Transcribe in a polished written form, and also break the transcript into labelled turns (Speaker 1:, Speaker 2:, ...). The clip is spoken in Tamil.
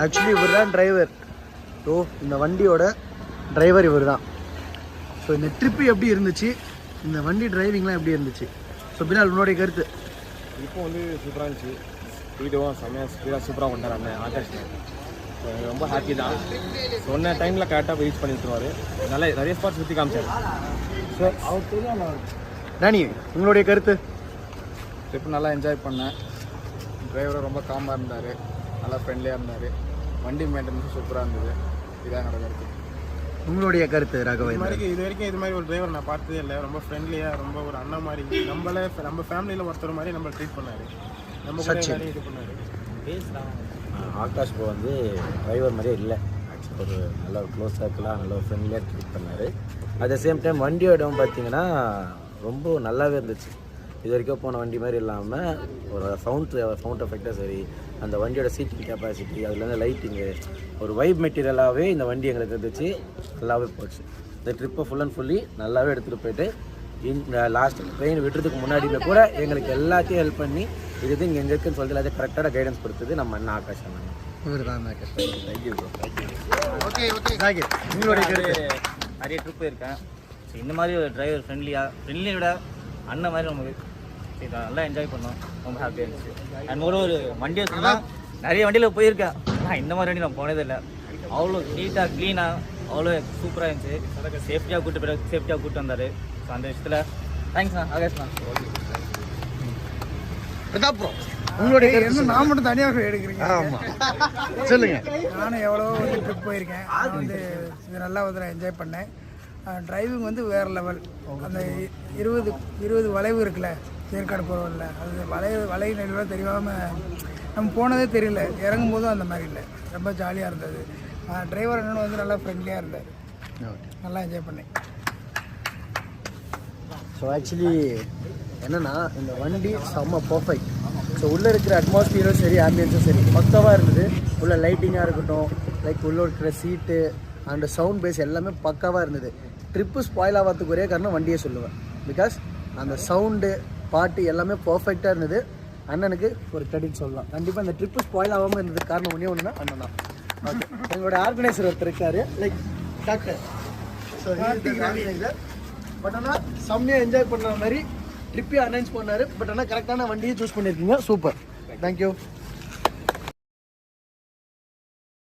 Speaker 1: ஆக்சுவலி இவர் தான் டிரைவர். ஸோ இந்த வண்டியோட டிரைவர் இவர் தான். ஸோ இந்த ட்ரிப்பு எப்படி இருந்துச்சு, இந்த வண்டி டிரைவிங்லாம் எப்படி இருந்துச்சு? ஸோ பிலால் உன்னுடைய கருத்து?
Speaker 2: இப்போ வந்து சூப்பராக இருந்துச்சு. வீடியோவும் செம்மையாக ஸ்பீடாக சூப்பராக கொண்டாடுறாங்க ஆகாஷ். ரொம்ப ஹாப்பி தான். சொன்ன டைமில் கரெக்டாக ரீச் பண்ணி விட்டுருவார். நிறைய ஸ்பாட் சுற்றி காமிச்சார்.
Speaker 1: ஸோ அவர் தெரியும். ராணி உங்களுடைய கருத்து?
Speaker 2: ட்ரிப் நல்லா என்ஜாய் பண்ணேன். டிரைவரும் ரொம்ப காமாக இருந்தார், நல்லா ஃப்ரெண்ட்லியாக இருந்தார். வண்டி மெயின்டெனன்ஸ் சூப்பராக இருந்தது. இதான் என்னோட கருத்து.
Speaker 1: உங்களுடைய கருத்து ராகவா?
Speaker 3: இது வரைக்கும் இது மாதிரி ஒரு டிரைவர் நான் பார்த்ததே இல்லை. ரொம்ப ஃப்ரெண்ட்லியாக, ரொம்ப ஒரு அண்ணா மாதிரி, நம்ம ஃபேமிலியில் ஒருத்தர் மாதிரி நம்ம ட்ரீட் பண்ணார். நம்ம கூட இது பண்ணார்.
Speaker 4: ஆகாஷ் ப்ரோ வந்து டிரைவர் மாதிரியே இல்லை. ஒரு நல்ல ஒரு க்ளோஸ் சர்க்கிளாக நல்ல ஒரு ஃப்ரெண்ட்லியாக ட்ரீட் பண்ணார். அட் த சேம் டைம் வண்டியோட இடம் பார்த்தீங்கன்னா ரொம்ப நல்லாவே இருந்துச்சு. இது வரைக்கும் போன வண்டி மாதிரி இல்லாமல் ஒரு சவுண்ட் எஃபெக்டாக சரி, அந்த வண்டியோட சீட்டிங் கெப்பாசிட்டி, அதுலேருந்து லைட்டிங்கு, ஒரு வைப் மெட்டீரியலாகவே இந்த வண்டி எங்களுக்கு இருந்துச்சு. நல்லாவே போச்சு. இந்த ட்ரிப்பை ஃபுல் அண்ட் ஃபுல்லி நல்லாவே எடுத்துகிட்டு போயிட்டு இந்த லாஸ்ட் ட்ரெயின் விட்டுறதுக்கு முன்னாடியுமே கூட எங்களுக்கு எல்லாத்தையும் ஹெல்ப் பண்ணி இது இங்கே எங்கே இருக்குன்னு சொல்லிட்டு எல்லாத்தையும் கரெக்டாக கைடன்ஸ் கொடுத்தது நம்ம அண்ணா ஆகாஷ் அண்ணா.
Speaker 1: இவர் தான் Akash.
Speaker 4: Thank you bro.
Speaker 1: Okay Zakir உங்களுடைய கருத்து?
Speaker 5: நிறைய ட்ரிப் போயிருக்கேன். ஸோ இந்த மாதிரி ஒரு டிரைவர் ஃப்ரெண்ட்லியை விட அண்ணன் மாதிரி நமக்கு நல்லா என்ஜாய் பண்ணோம். ரொம்ப ஹாப்பியாக இருந்துச்சு. அண்ட் ஒரு வண்டியை சொன்னால் நிறைய வண்டியில் போயிருக்கேன். ஆனால் இந்த மாதிரி வண்டி நான் போனதே இல்லை. அவ்வளோ நீட்டாக க்ளீனாக அவ்வளோ சூப்பராக இருந்துச்சு. சேஃப்டியாக கூப்பிட்டு வந்தார். ஸோ அந்த விஷயத்தில் தேங்க்ஸ்ண்ணா ஆகாஷ்ண்ணா.
Speaker 1: பிரதாப் ப்ரோ உங்களுடைய கருத்து?
Speaker 3: நான் மட்டும் தனியாக எடுக்கிறீங்க.
Speaker 1: ஆமாம் சொல்லுங்கள்.
Speaker 3: நானும் எவ்வளோ ட்ரிப் போயிருக்கேன். இது நல்லா வந்து என்ஜாய் பண்ணேன். டிரைவிங் வந்து வேறு லெவல். அந்த 20 வளைவு இருக்குல்ல, ஏற்காடு போகிறவரில், அது வளைவு நெடுவாக தெரியாமல் நம்ம போனதே தெரியல. இறங்கும் போதும் அந்த மாதிரி இல்லை. ரொம்ப ஜாலியாக இருந்தது. டிரைவர் என்னென்னு வந்து நல்லா ஃப்ரெண்ட்லியாக இருந்தார். நல்லா என்ஜாய் பண்ணேன்.
Speaker 1: ஸோ ஆக்சுவலி என்னென்னா இந்த வண்டி செம்ம பர்ஃபெக்ட். ஸோ உள்ளே இருக்கிற அட்மாஸ்பியரும் சரி, ஆம்பியன்ஸும் சரி பக்காவாக இருந்தது. உள்ள லைட்டிங்காக இருக்கட்டும், லைக் உள்ளே இருக்கிற சீட்டு அண்ட் சவுண்ட் பேஸ் எல்லாமே பக்காவாக இருந்தது. ட்ரிப்பு ஸ்பாயில் ஆகிறதுக்கு ஒரே காரணம் வண்டியை சொல்லுவேன். பிகாஸ் அந்த சவுண்டு பாட்டு எல்லாமே பர்ஃபெக்டாக இருந்தது. அண்ணனுக்கு ஒரு கிரெடிட் சொல்லலாம். கண்டிப்பாக இந்த ட்ரிப்பு ஸ்பாயில் ஆகாமல் இருந்ததுக்கு காரணம் ஒன்றுனா அண்ணன் தான். ஓகே, எங்களோட ஆர்கனைசர் ஒருத்தர் இருக்கார், like doctor. So organiser but ஆனால் செம்மையாக என்ஜாய் பண்ணுற மாதிரி ட்ரிப்பையும் அனௌன்ஸ் பண்ணார். பட் ஆனால் கரெக்டான வண்டியை சூஸ் பண்ணியிருக்கீங்க. Super, thank you.